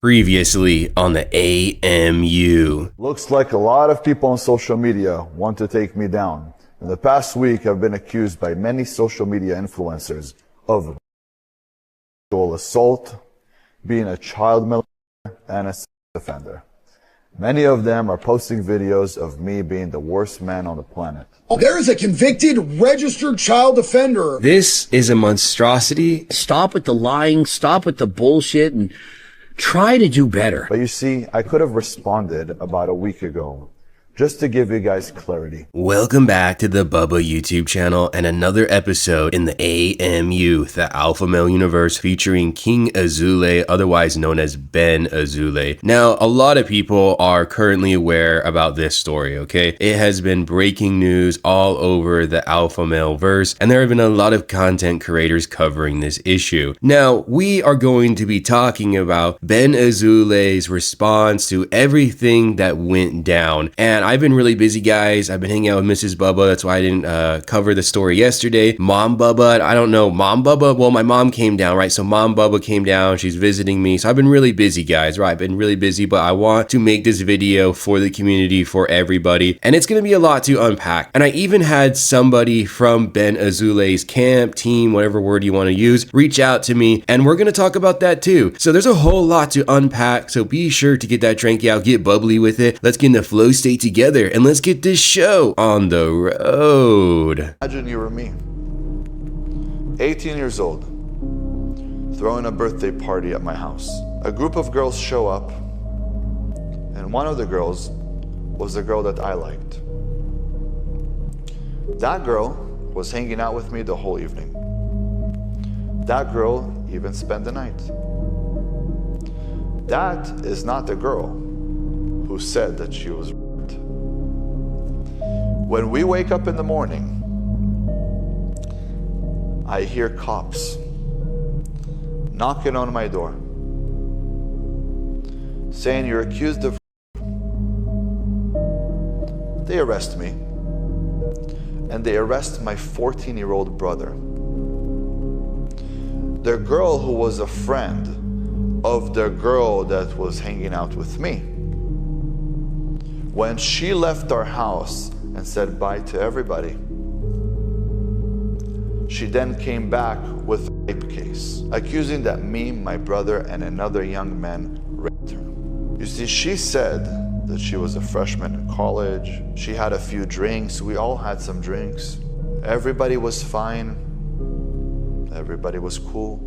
Previously on the AMU. Looks like a lot of people on social media want to take me down. In the past week, I've been accused by many social media influencers of sexual assault, being a child molester, and a sex offender. Many of them are posting videos of me being the worst man on the planet. There is a convicted, registered child offender. This is a monstrosity. Stop with the lying, stop with the bullshit, and try to do better. But you see, I could have responded about a week ago, just to give you guys clarity. Welcome back to the Bubba YouTube channel and another episode in the AMU, the Alpha Male Universe, featuring King Azoulay, otherwise known as Ben Azoulay. Now, a lot of people are currently aware about this story, okay? It has been breaking news all over the Alpha Male verse, and there have been a lot of content creators covering this issue. Now, we are going to be talking about Ben Azoulay's response to everything that went down, and I've been really busy, guys. I've been hanging out with Mrs. Bubba. That's why I didn't cover the story yesterday. Mom Bubba, I don't know. Mom Bubba, well, my mom came down, right? So Mom Bubba came down. She's visiting me. So I've been really busy, guys, right? I've been really busy, but I want to make this video for the community, for everybody. And it's going to be a lot to unpack. And I even had somebody from Ben Azoulay's camp, team, whatever word you want to use, reach out to me. And we're going to talk about that too. So there's a whole lot to unpack. So be sure to get that drink out, get bubbly with it. Let's get in the flow state together. And let's get this show on the road. Imagine you were me, 18 years old, throwing a birthday party at my house. A group of girls show up, and one of the girls was the girl that I liked. That girl was hanging out with me the whole evening. That girl even spent the night. That is not the girl who said that she was raped. When we wake up in the morning, I hear cops knocking on my door, saying you're accused of. They arrest me, and they arrest my 14-year-old brother. The girl who was a friend of the girl that was hanging out with me. When she left our house and said bye to everybody, she then came back with a rape case, accusing that me, my brother, and another young man raped her. You see, she said that she was a freshman in college. She had a few drinks. We all had some drinks. Everybody was fine. Everybody was cool.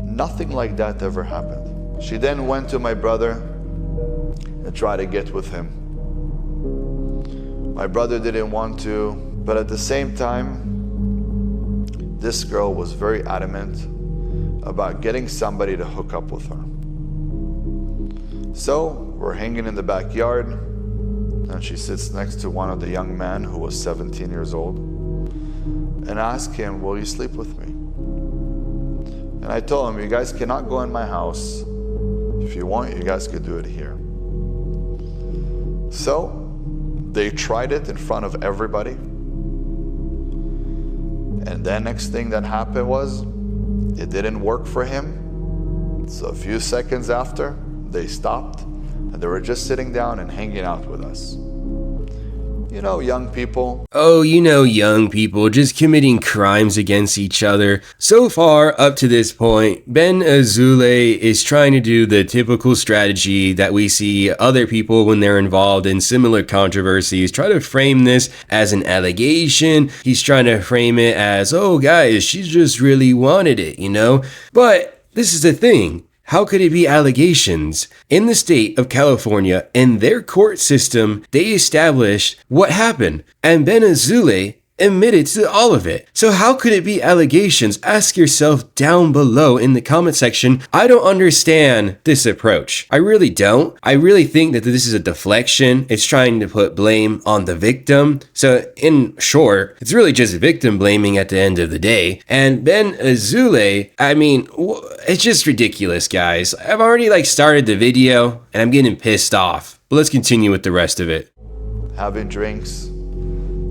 Nothing like that ever happened. She then went to my brother and tried to get with him. My brother didn't want to, but at the same time, this girl was very adamant about getting somebody to hook up with her. So we're hanging in the backyard, and she sits next to one of the young men who was 17 years old and asked him, will you sleep with me? And I told him, you guys cannot go in my house. If you want, you guys could do it here. So they tried it in front of everybody. And then next thing that happened was, it didn't work for him. So a few seconds after, they stopped, and they were just sitting down and hanging out with us. You know, young people. Oh, you know, young people just committing crimes against each other. So far, up to this point, Ben Azoulay is trying to do the typical strategy that we see other people when they're involved in similar controversies. Try to frame this as an allegation. He's trying to frame it as, oh guys, she just really wanted it, you know? But this is the thing. How could it be allegations? In the state of California, in their court system, they established what happened, and Ben Azoulay admitted to all of it. So how could it be allegations? Ask yourself down below in the comment section. I don't understand this approach. I really don't. I really think that this is a deflection. It's trying to put blame on the victim. So in short, it's really just victim blaming at the end of the day. And Ben Azoulay, I mean, it's just ridiculous, guys. I've already started the video and I'm getting pissed off. But let's continue with the rest of it. Having drinks,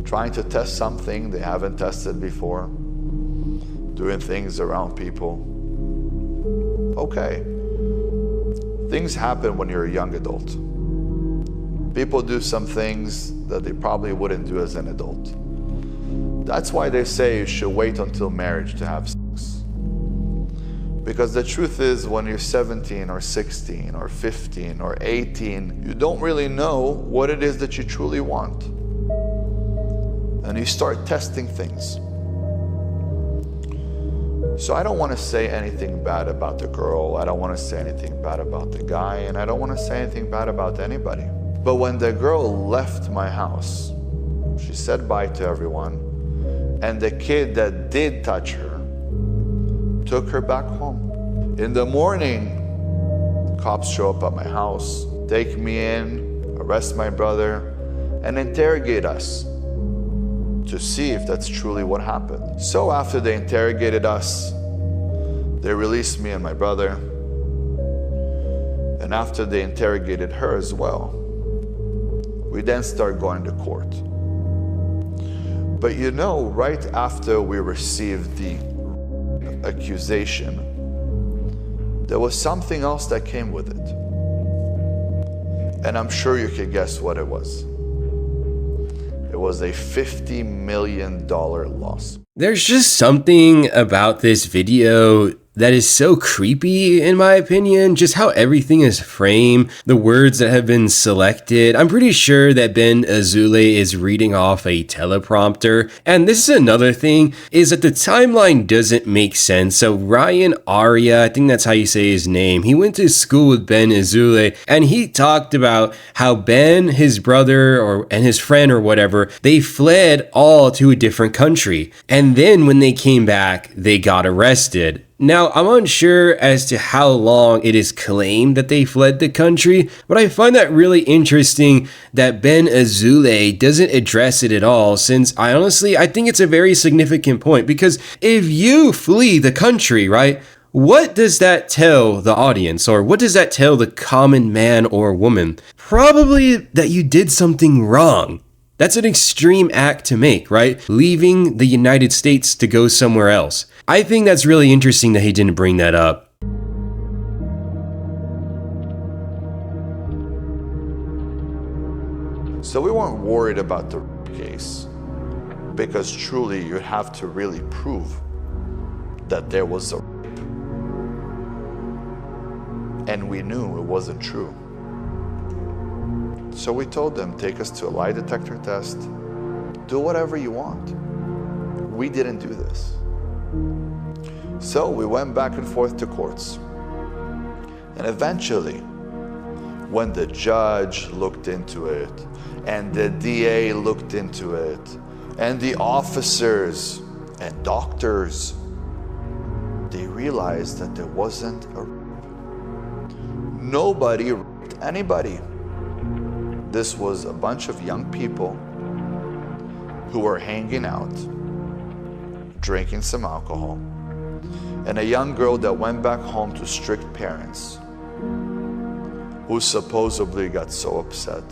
trying to test something they haven't tested before, doing things around people. Okay, Things happen when you're a young adult. People do some things that they probably wouldn't do as an adult. That's why they say you should wait until marriage to have sex. Because the truth is, when you're 17 or 16 or 15 or 18, you don't really know what it is that you truly want. And you start testing things. So I don't want to say anything bad about the girl, I don't want to say anything bad about the guy, and I don't want to say anything bad about anybody. But when the girl left my house, she said bye to everyone, and the kid that did touch her took her back home. In the morning, cops show up at my house, take me in, arrest my brother, and interrogate us to see if that's truly what happened. So after they interrogated us, they released me and my brother. And after they interrogated her as well, we then start going to court. But you know, right after we received the accusation, there was something else that came with it. And I'm sure you can guess what it was. It was a $50 million loss. There's just something about this video that is so creepy, in my opinion, just how everything is framed, the words that have been selected. I'm pretty sure that Ben Azoulay is reading off a teleprompter. And this is another thing, is that the timeline doesn't make sense. So Ryan Aulle, I think that's how you say his name, he went to school with Ben Azoulay, and he talked about how Ben, his brother, and his friend or whatever, they fled all to a different country. And then when they came back, they got arrested. Now, I'm unsure as to how long it is claimed that they fled the country, but I find that really interesting that Ben Azoulay doesn't address it at all, since I think it's a very significant point, because if you flee the country, right, what does that tell the audience, or what does that tell the common man or woman? Probably that you did something wrong. That's an extreme act to make, right? Leaving the United States to go somewhere else. I think that's really interesting that he didn't bring that up. So we weren't worried about the case, because truly you have to really prove that there was a rape. And we knew it wasn't true. So we told them, take us to a lie detector test, do whatever you want. We didn't do this. So we went back and forth to courts. And eventually, when the judge looked into it, and the DA looked into it, and the officers and doctors, they realized that there wasn't a rape. Nobody raped anybody. This was a bunch of young people who were hanging out, drinking some alcohol, and a young girl that went back home to strict parents who supposedly got so upset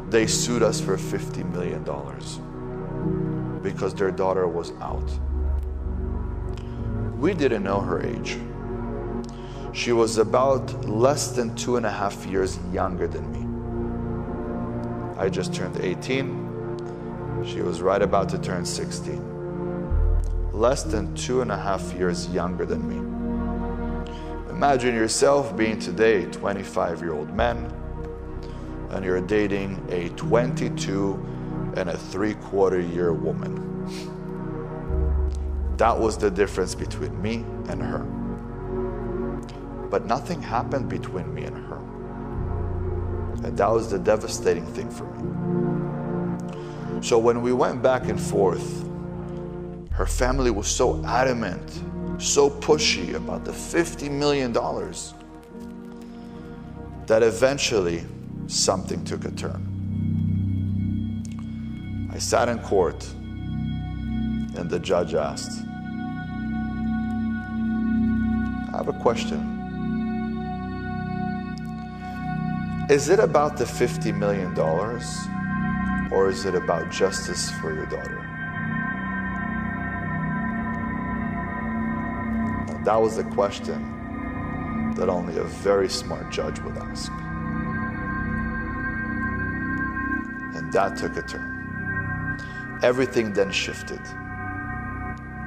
they sued us for $50 million because their daughter was out. We didn't know her age. She was about less than 2.5 years younger than me. I just turned 18. She was right about to turn 16. Less than 2.5 years younger than me. Imagine yourself being today a 25-year-old man, and you're dating a 22.75-year woman. That was the difference between me and her. But nothing happened between me and her. And that was the devastating thing for me. So when we went back and forth, her family was so adamant, so pushy about the $50 million, that eventually something took a turn. I sat in court and the judge asked, I have a question. Is it about the $50 million, or is it about justice for your daughter? That was the question that only a very smart judge would ask. And that took a turn. Everything then shifted.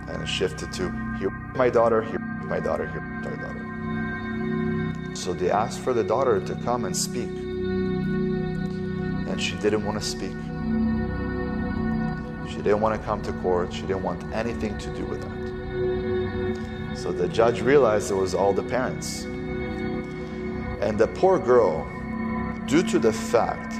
And it shifted to, here my daughter, here my daughter, here my daughter. So they asked for the daughter to come and speak. And she didn't want to speak. She didn't want to come to court. She didn't want anything to do with that. So the judge realized it was all the parents. And the poor girl, due to the fact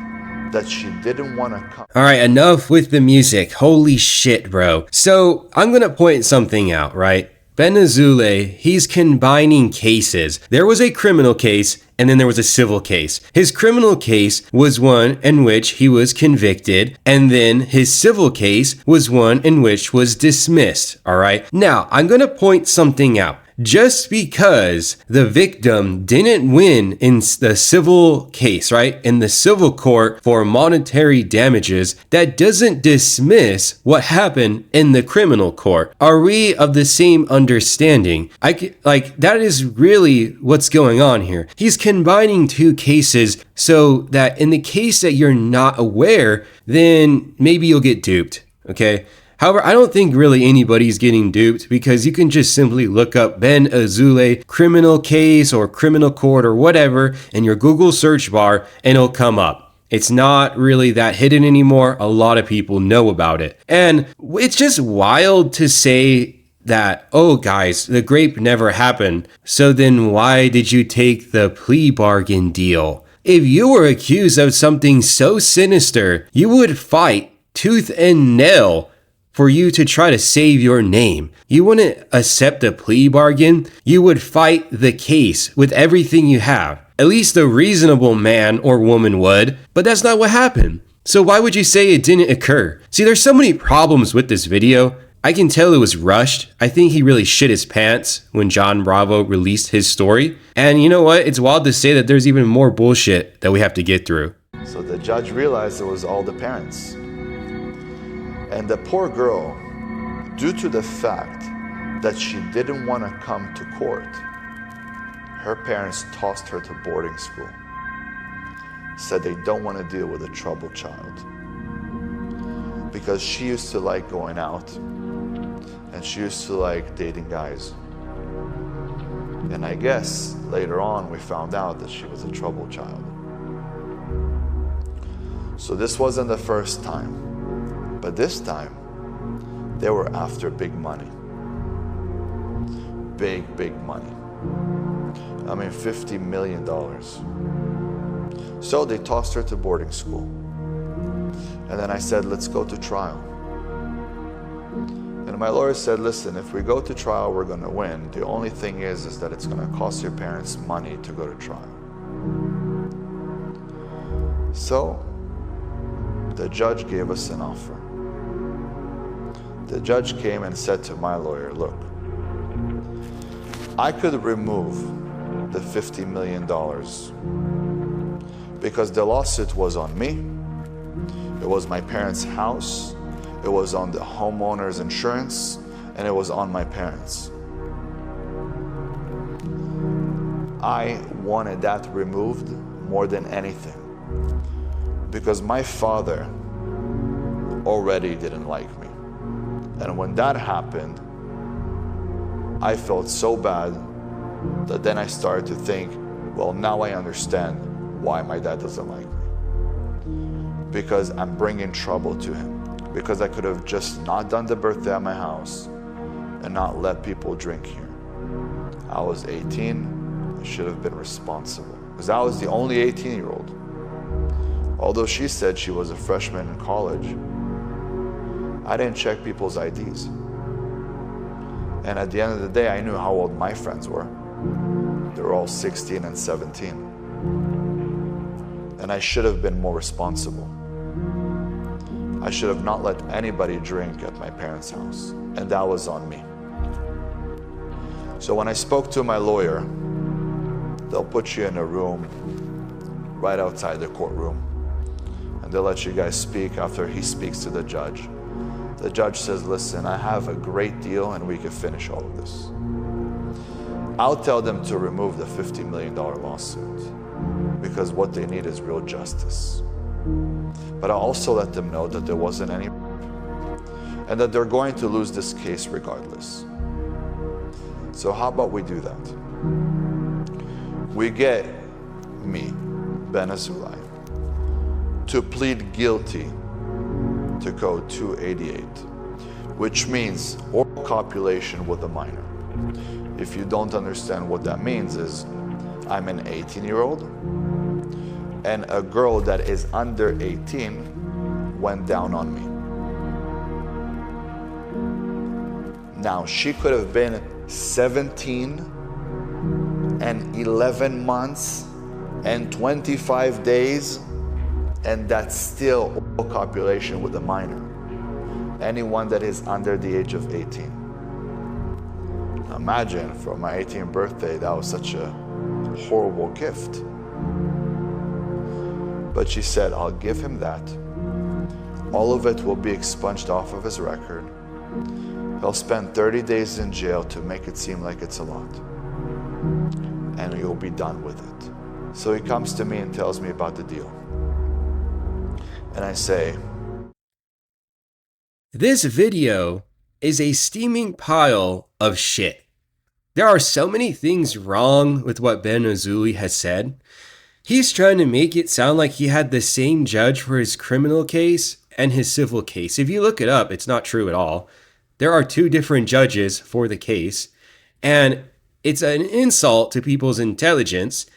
that she didn't want to come. All right, enough with the music. Holy shit, bro. So I'm going to point something out, right? Ben Azoulay, he's combining cases. There was a criminal case and then there was a civil case. His criminal case was one in which he was convicted, and then his civil case was one in which was dismissed, all right? Now, I'm going to point something out. Just because the victim didn't win in the civil case, right, in the civil court for monetary damages, that doesn't dismiss what happened in the criminal court. Are we of the same understanding? That is really what's going on here. He's combining two cases so that in the case that you're not aware, then maybe you'll get duped, okay? However, I don't think really anybody's getting duped because you can just simply look up Ben Azoulay criminal case or criminal court or whatever in your Google search bar and it'll come up. It's not really that hidden anymore. A lot of people know about it. And it's just wild to say that, oh guys, the grape never happened. So then why did you take the plea bargain deal? If you were accused of something so sinister, you would fight tooth and nail for you to try to save your name. You wouldn't accept a plea bargain. You would fight the case with everything you have. At least a reasonable man or woman would, but that's not what happened. So why would you say it didn't occur? See, there's so many problems with this video. I can tell it was rushed. I think he really shit his pants when John Bravo released his story. And you know what? It's wild to say that there's even more bullshit that we have to get through. So the judge realized it was all the parents. And the poor girl, due to the fact that she didn't want to come to court, her parents tossed her to boarding school. Said they don't want to deal with a troubled child. Because she used to like going out and she used to like dating guys. And I guess later on we found out that she was a troubled child. So this wasn't the first time. But this time, they were after big money. Big money. I mean, $50 million. So they tossed her to boarding school. And then I said, let's go to trial. And my lawyer said, listen, if we go to trial, we're going to win. The only thing is that it's going to cost your parents money to go to trial. So the judge gave us an offer. The judge came and said to my lawyer, look, I could remove the $50 million because the lawsuit was on me. It was my parents' house. It was on the homeowner's insurance, and it was on my parents. I wanted that removed more than anything because my father already didn't like me. And when that happened, I felt so bad that then I started to think, well, now I understand why my dad doesn't like me. Because I'm bringing trouble to him. Because I could have just not done the birthday at my house and not let people drink here. I was 18, I should have been responsible. Because I was the only 18-year-old. Although she said she was a freshman in college, I didn't check people's IDs. And at the end of the day, I knew how old my friends were. They were all 16 and 17. And I should have been more responsible. I should have not let anybody drink at my parents' house. And that was on me. So when I spoke to my lawyer, they'll put you in a room right outside the courtroom. And they'll let you guys speak after he speaks to the judge. The judge says, listen, I have a great deal and we can finish all of this. I'll tell them to remove the $50 million lawsuit because what they need is real justice. But I'll also let them know that there wasn't any and that they're going to lose this case regardless. So how about we do that? We get me, Ben Azoulay, to plead guilty to Code 288, which means oral copulation with a minor. If you don't understand what that means is, I'm an 18-year-old, and a girl that is under 18 went down on me. Now, she could have been 17 and 11 months and 25 days, and that's still oral copulation with a minor. Anyone that is under the age of 18. Imagine for my 18th birthday, that was such a horrible gift. But she said, I'll give him that. All of it will be expunged off of his record. He'll spend 30 days in jail to make it seem like it's a lot. And you'll be done with it. So he comes to me and tells me about the deal. And I say, this video is a steaming pile of shit. There are so many things wrong with what Ben Azoulay has said. He's trying to make it sound like he had the same judge for his criminal case and his civil case. If you look it up, it's not true at all. There are two different judges for the case, and it's an insult to people's intelligence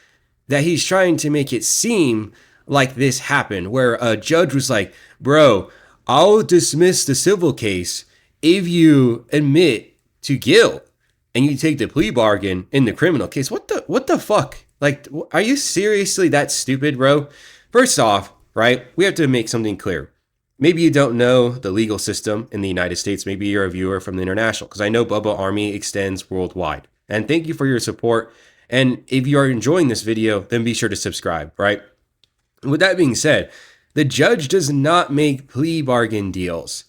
that he's trying to make it seem like this happened, where a judge was like, bro, I'll dismiss the civil case if you admit to guilt and you take the plea bargain in the criminal case. What the fuck? Like, are you seriously that stupid, bro? First off, right, we have to make something clear. Maybe you don't know the legal system in the United States. Maybe you're a viewer from the international, because I know Bubba Army extends worldwide. And thank you for your support. And if you are enjoying this video, then be sure to subscribe, right? With that being said, the judge does not make plea bargain deals.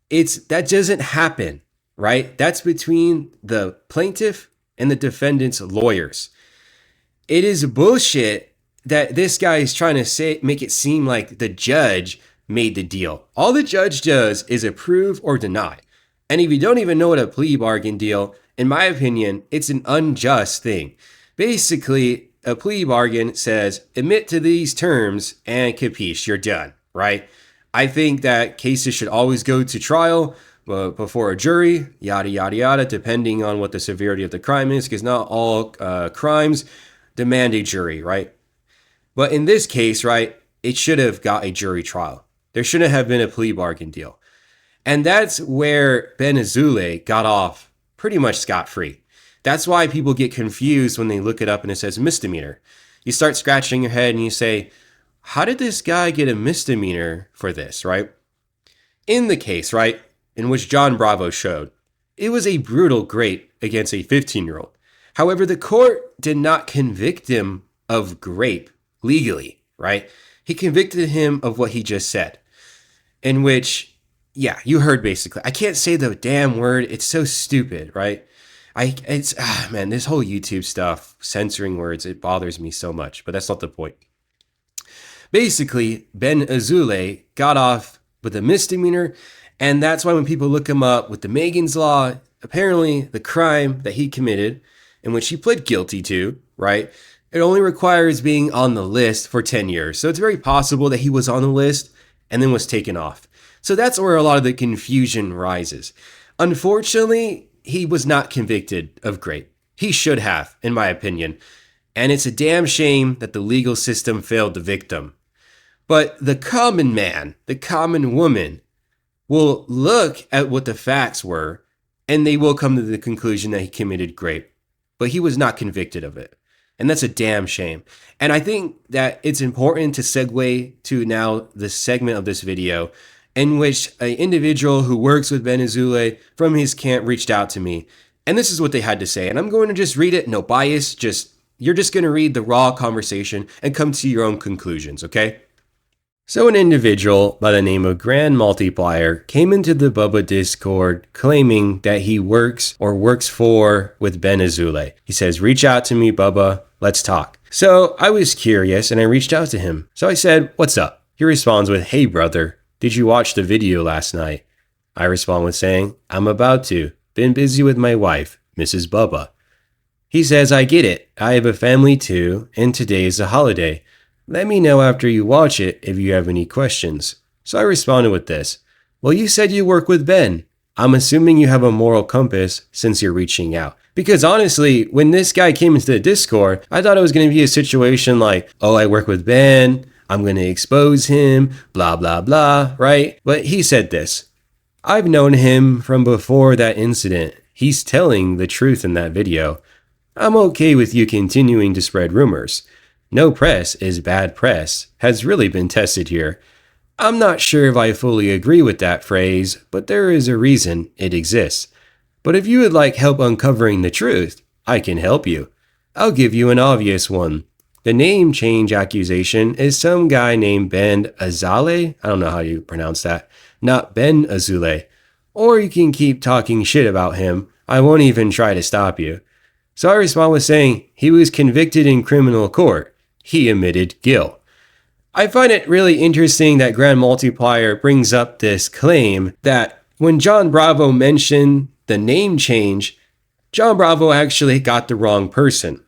That doesn't happen, right? That's between the plaintiff and the defendant's lawyers. It is bullshit that this guy is trying to make it seem like the judge made the deal. All the judge does is approve or deny. And if you don't even know what a plea bargain deal, in my opinion, it's an unjust thing. Basically, a plea bargain says, admit to these terms and capiche, you're done, right? I think that cases should always go to trial before a jury, yada, yada, yada, depending on what the severity of the crime is, because not all crimes demand a jury, right? But in this case, right, it should have got a jury trial. There shouldn't have been a plea bargain deal. And that's where Ben Azoulay got off pretty much scot-free. That's why people get confused when they look it up and it says misdemeanor. You start scratching your head and you say, how did this guy get a misdemeanor for this, right? In the case, right, in which John Bravo showed, it was a brutal grape against a 15-year-old. However, the court did not convict him of grape legally, right? He convicted him of what he just said, in which, yeah, you heard basically. I can't say the damn word. It's so stupid, right? Man, this whole YouTube stuff, censoring words, it bothers me so much, but that's not the point. Basically, Ben Azoulay got off with a misdemeanor, and that's why when people look him up with the Megan's Law, apparently the crime that he committed, in which he pled guilty to, right, it only requires being on the list for 10 years. So it's very possible that he was on the list and then was taken off. So that's where a lot of the confusion rises. Unfortunately, he was not convicted of grape. He should have, in my opinion. And it's a damn shame that the legal system failed the victim. But the common man, the common woman, will look at what the facts were, and they will come to the conclusion that he committed grape. But he was not convicted of it. And that's a damn shame. And I think that it's important to segue to now the segment of this video in which an individual who works with Ben Azoulay from his camp reached out to me. And this is what they had to say. And I'm going to just read it, no bias, you're just going to read the raw conversation and come to your own conclusions, okay? So an individual by the name of Grand Multiplier came into the Bubba Discord claiming that he works for with Ben Azoulay. He says, reach out to me, Bubba, let's talk. So I was curious and I reached out to him. So I said, what's up? He responds with, hey brother, did you watch the video last night? I respond with saying, I'm about to. Been busy with my wife, Mrs. Bubba. He says, I get it. I have a family too, and today is a holiday. Let me know after you watch it if you have any questions. So I responded with this. Well, you said you work with Ben. I'm assuming you have a moral compass since you're reaching out. Because honestly, when this guy came into the Discord, I thought it was going to be a situation like, oh, I work with Ben, I'm going to expose him, blah, blah, blah, right? But he said this. I've known him from before that incident. He's telling the truth in that video. I'm okay with you continuing to spread rumors. No press is bad press has really been tested here. I'm not sure if I fully agree with that phrase, but there is a reason it exists. But if you would like help uncovering the truth, I can help you. I'll give you an obvious one. The name change accusation is some guy named Ben Azoulay. I don't know how you pronounce that. Not Ben Azoulay. Or you can keep talking shit about him. I won't even try to stop you. So I respond with saying he was convicted in criminal court. He admitted guilt. I find it really interesting that Grand Multiplier brings up this claim that when John Bravo mentioned the name change, John Bravo actually got the wrong person.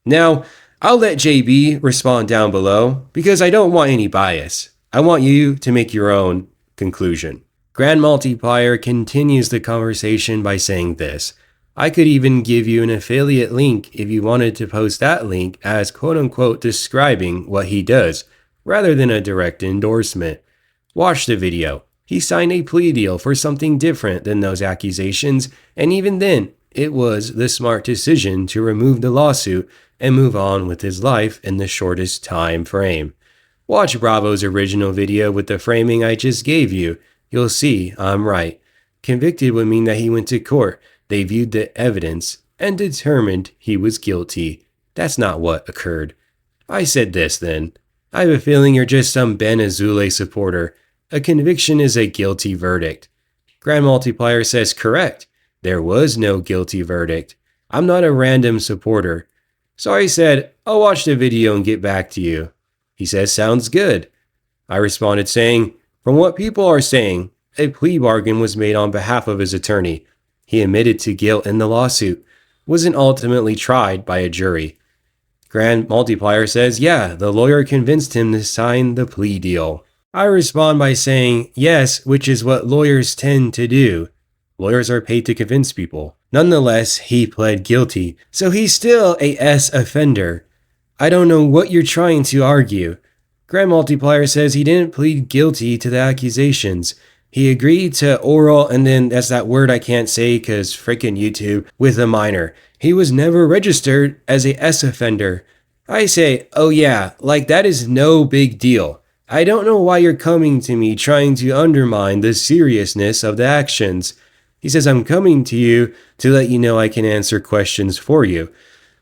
Now, I'll let JB respond down below because I don't want any bias. I want you to make your own conclusion. Grand Multiplier continues the conversation by saying this. I could even give you an affiliate link if you wanted to post that link as quote-unquote describing what he does, rather than a direct endorsement. Watch the video. He signed a plea deal for something different than those accusations, and even then, it was the smart decision to remove the lawsuit and move on with his life in the shortest time frame. Watch Bravo's original video with the framing I just gave you. You'll see I'm right. Convicted would mean that he went to court. They viewed the evidence and determined he was guilty. That's not what occurred. I said this then. I have a feeling you're just some Ben Azoulay supporter. A conviction is a guilty verdict. Grand Multiplier says correct. There was no guilty verdict. I'm not a random supporter. So I said, I'll watch the video and get back to you. He says, sounds good. I responded saying, from what people are saying, a plea bargain was made on behalf of his attorney. He admitted to guilt in the lawsuit, wasn't ultimately tried by a jury. Grand Multiplier says, yeah, the lawyer convinced him to sign the plea deal. I respond by saying, yes, which is what lawyers tend to do. Lawyers are paid to convince people. Nonetheless, he pled guilty, so he's still a S offender. I don't know what you're trying to argue. Grand Multiplier says he didn't plead guilty to the accusations. He agreed to oral, and then that's that word I can't say because frickin' YouTube, with a minor. He was never registered as a S offender. I say, oh yeah, like that is no big deal. I don't know why you're coming to me trying to undermine the seriousness of the actions. He says, I'm coming to you to let you know I can answer questions for you.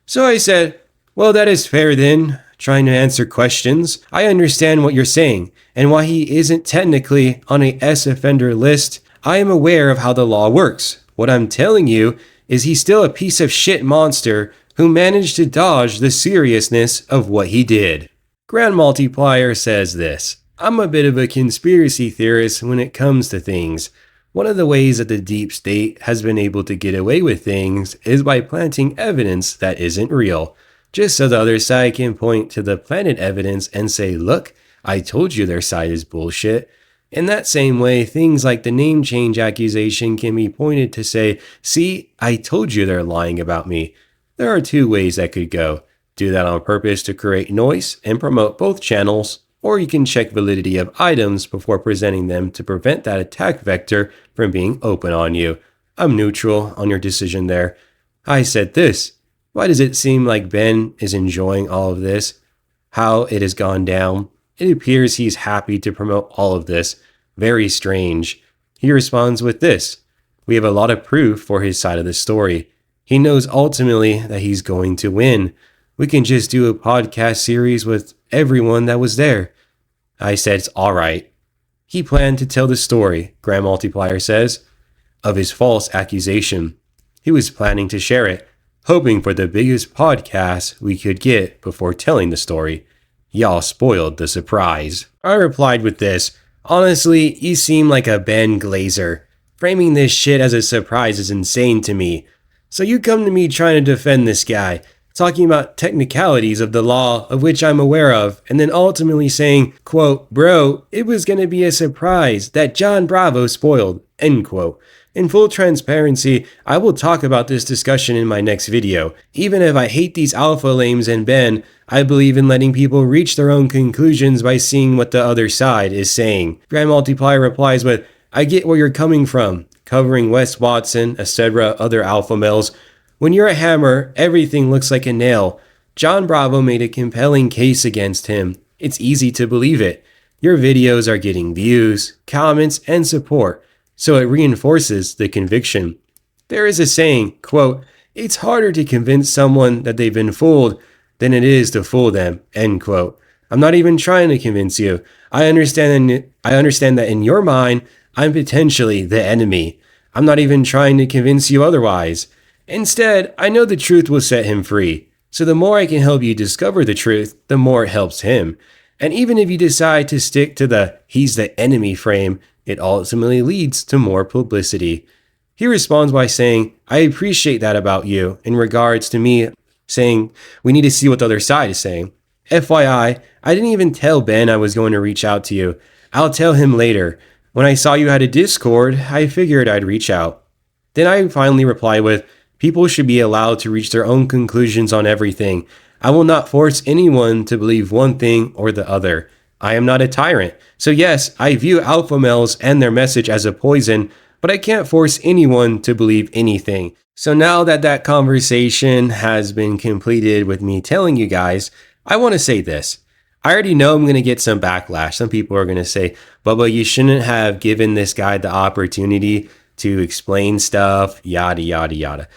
So I said, well, that is fair then. Trying to answer questions. I understand what you're saying and why he isn't technically on a S offender list. I am aware of how the law works. What I'm telling you is he's still a piece of shit monster who managed to dodge the seriousness of what he did. Grand Multiplier says this. I'm a bit of a conspiracy theorist when it comes to things. One of the ways that the deep state has been able to get away with things is by planting evidence that isn't real. Just so the other side can point to the planted evidence and say, look, I told you their side is bullshit. In that same way, things like the name change accusation can be pointed to say, see, I told you they're lying about me. There are two ways that could go. Do that on purpose to create noise and promote both channels, or you can check validity of items before presenting them to prevent that attack vector from being open on you. I'm neutral on your decision there. I said this. Why does it seem like Ben is enjoying all of this? How it has gone down? It appears he's happy to promote all of this. Very strange. He responds with this. We have a lot of proof for his side of the story. He knows ultimately that he's going to win. We can just do a podcast series with everyone that was there. I said it's alright. He planned to tell the story, Grand Multiplier says, of his false accusation. He was planning to share it, hoping for the biggest podcast we could get before telling the story. Y'all spoiled the surprise. I replied with this, honestly, you seem like a Ben Glazer. Framing this shit as a surprise is insane to me. So you come to me trying to defend this guy, talking about technicalities of the law of which I'm aware of, and then ultimately saying, quote, bro, it was gonna be a surprise that John Bravo spoiled, end quote. In full transparency, I will talk about this discussion in my next video. Even if I hate these alpha lames and Ben, I believe in letting people reach their own conclusions by seeing what the other side is saying. Grand Multiplier replies with, I get where you're coming from, covering Wes Watson, etc., other alpha males. When you're a hammer, everything looks like a nail. John Bravo made a compelling case against him. It's easy to believe it. Your videos are getting views, comments, and support, so it reinforces the conviction. There is a saying, quote, it's harder to convince someone that they've been fooled than it is to fool them, end quote. I'm not even trying to convince you. I understand that in your mind, I'm potentially the enemy. I'm not even trying to convince you otherwise. Instead, I know the truth will set him free. So the more I can help you discover the truth, the more it helps him. And even if you decide to stick to the he's the enemy frame, it ultimately leads to more publicity. He responds by saying, I appreciate that about you, in regards to me saying, we need to see what the other side is saying. FYI, I didn't even tell Ben I was going to reach out to you. I'll tell him later. When I saw you had a Discord, I figured I'd reach out. Then I finally reply with, people should be allowed to reach their own conclusions on everything. I will not force anyone to believe one thing or the other. I am not a tyrant. So yes, I view alpha males and their message as a poison, but I can't force anyone to believe anything. So now that that conversation has been completed with me telling you guys, I want to say this. I already know I'm going to get some backlash. Some people are going to say, Bubba, you shouldn't have given this guy the opportunity to explain stuff, yada, yada, yada.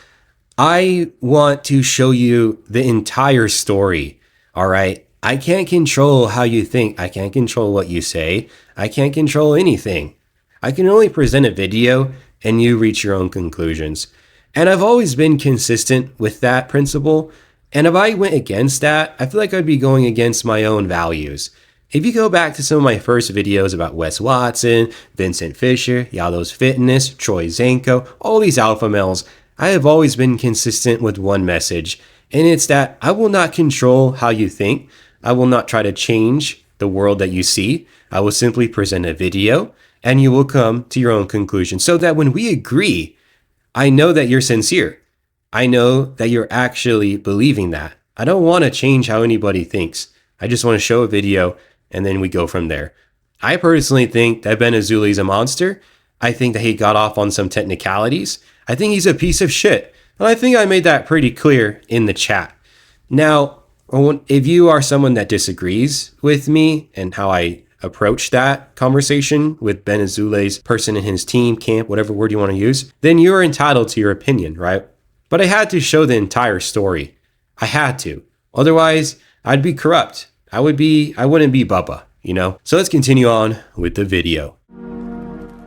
I want to show you the entire story, all right? I can't control how you think. I can't control what you say. I can't control anything. I can only present a video and you reach your own conclusions. And I've always been consistent with that principle. And if I went against that, I feel like I'd be going against my own values. If you go back to some of my first videos about Wes Watson, Vincent Fisher, Yado's Fitness, Troy Zanko, all these alpha males, I have always been consistent with one message. And it's that I will not control how you think. I will not try to change the world that you see. I will simply present a video and you will come to your own conclusion so that when we agree, I know that you're sincere. I know that you're actually believing that. I don't want to change how anybody thinks. I just want to show a video and then we go from there. I personally think that Ben Azoulay is a monster. I think that he got off on some technicalities. I think he's a piece of shit. And I think I made that pretty clear in the chat. Now, if you are someone that disagrees with me and how I approach that conversation with Ben Azoulay's person in his team, camp, whatever word you want to use, then you're entitled to your opinion, right? But I had to show the entire story. I had to. Otherwise, I'd be corrupt. I wouldn't be Bubba, you know? So let's continue on with the video.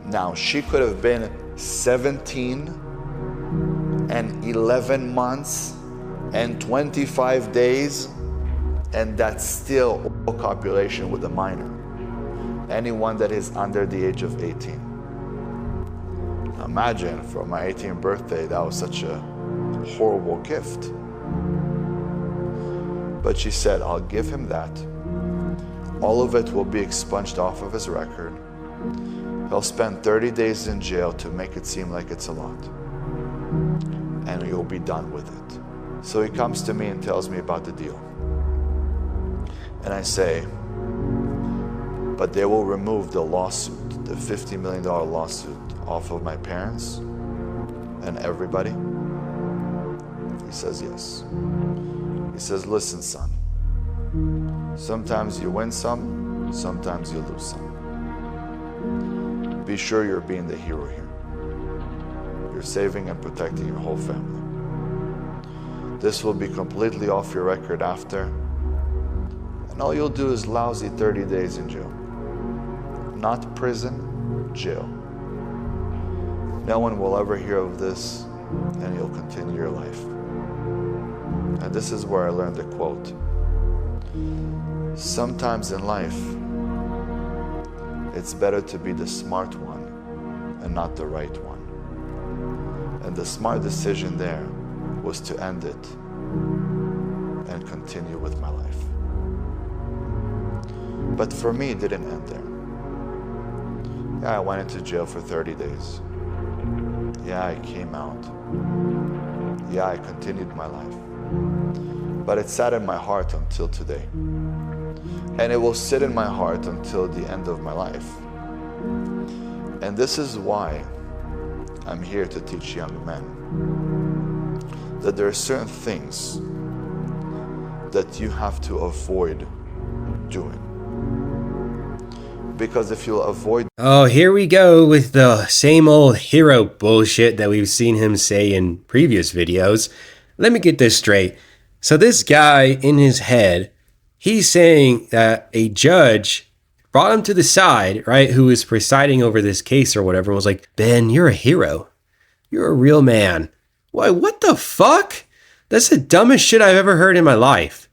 Now, she could have been 17 and 11 months and 25 days, and that's still a copulation with a minor. Anyone that is under the age of 18. Imagine for my 18th birthday, that was such a horrible gift. But she said, I'll give him that. All of it will be expunged off of his record. He'll spend 30 days in jail to make it seem like it's a lot. And you'll be done with it. So he comes to me and tells me about the deal. And I say, but they will remove the lawsuit, the $50 million lawsuit off of my parents and everybody? He says, yes. He says, listen, son, sometimes you win some, sometimes you lose some. Be sure you're being the hero here. You're saving and protecting your whole family. This will be completely off your record after, and all you'll do is lousy 30 days in jail. not prison, jail. No one will ever hear of this, and you'll continue your life. And this is where I learned the quote. Sometimes in life, it's better to be the smart one and not the right one. And the smart decision there was to end it and continue with my life. But for me, it didn't end there. Yeah, I went into jail for 30 days. Yeah, I came out. Yeah, I continued my life. But it sat in my heart until today. And it will sit in my heart until the end of my life. And this is why I'm here to teach young men that there are certain things that you have to avoid doing. Because if you'll avoid... Oh, here we go with the same old hero bullshit that we've seen him say in previous videos. Let me get this straight. So this guy in his head, he's saying that a judge brought him to the side, right, who was presiding over this case or whatever, and was like, Ben, you're a hero. You're a real man. Why, what the fuck? That's the dumbest shit I've ever heard in my life.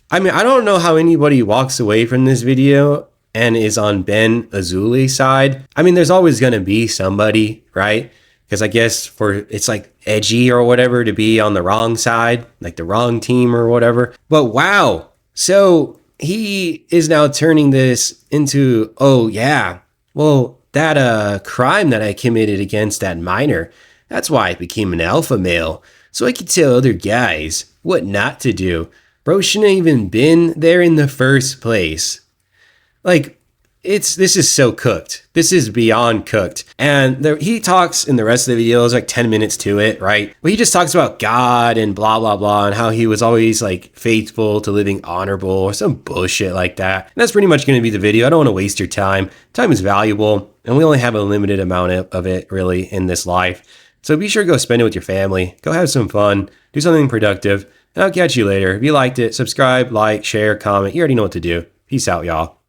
I mean, I don't know how anybody walks away from this video and is on Ben Azoulay's side. I mean, there's always going to be somebody, right? Because I guess it's like edgy or whatever to be on the wrong side, like the wrong team or whatever. But wow. So he is now turning this into, oh yeah, well, that crime that I committed against that minor, that's why I became an alpha male. So I could tell other guys what not to do. Bro shouldn't have even been there in the first place. Like, this is so cooked. This is beyond cooked. And he talks in the rest of the video, there's like 10 minutes to it, right? But he just talks about God and blah, blah, blah, and how he was always like faithful to living honorable or some bullshit like that. And that's pretty much going to be the video. I don't want to waste your time. Time is valuable, and we only have a limited amount of it really in this life. So be sure to go spend it with your family. Go have some fun. Do something productive. And I'll catch you later. If you liked it, subscribe, like, share, comment. You already know what to do. Peace out, y'all.